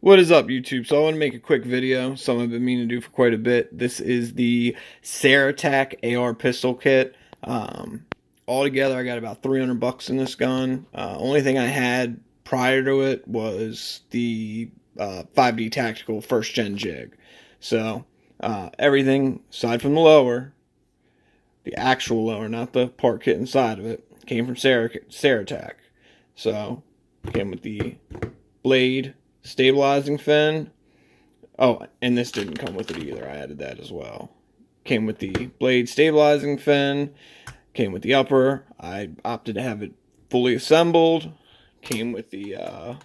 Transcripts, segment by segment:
What is up, YouTube? So I want to make a quick video, something I've been meaning to do for quite a bit. This is the Ceratac AR pistol kit. Altogether, I got about 300 bucks in this gun. Only thing I had prior to it was the 5D Tactical first gen jig. So everything aside from the lower, the actual lower, not the part kit inside of it, came from Ceratac. So came with the blade stabilizing fin. Oh, and this didn't come with it either. I added that as well. Came with the blade stabilizing fin. Came with the upper. I opted to have it fully assembled. Came with the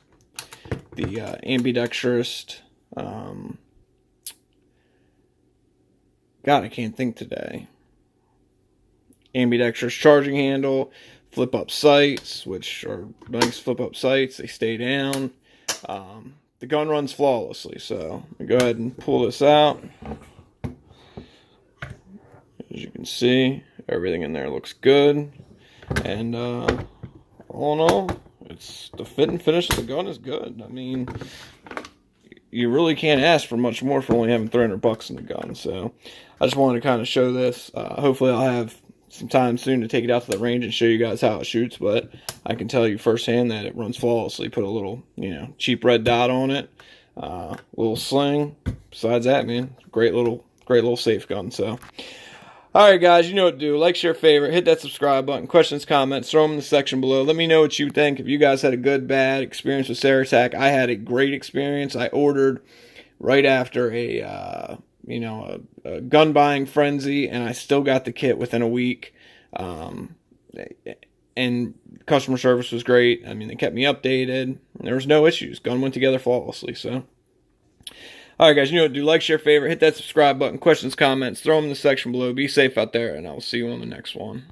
ambidextrous. God, I can't think today. Ambidextrous charging handle. Flip up sights, which are nice flip up sights. They stay down. The gun runs flawlessly, so I'll go ahead and pull this out. As you can see, everything in there looks good, and all in all, it's the fit and finish of the gun is good. I mean, you really can't ask for much more for only having 300 bucks in the gun. So I just wanted to kind of show this. Hopefully I'll have some time soon to take it out to the range and show you guys how it shoots, but I can tell you firsthand that it runs flawlessly. Put a little, cheap red dot on it, little sling. Besides that, man, great little safe gun. So, all right, guys, you know what to do. Like, share, favorite, hit that subscribe button. Questions, comments, throw them in the section below. Let me know what you think. If you guys had a good, bad experience with Ceratac, I had a great experience. I ordered right after a gun buying frenzy, and I still got the kit within a week. And customer service was great. I mean, they kept me updated. There was no issues. Gun went together flawlessly. So, all right, guys, you know what to do. Like, share, favorite, hit that subscribe button. Questions, comments, throw them in the section below. Be safe out there, and I will see you on the next one.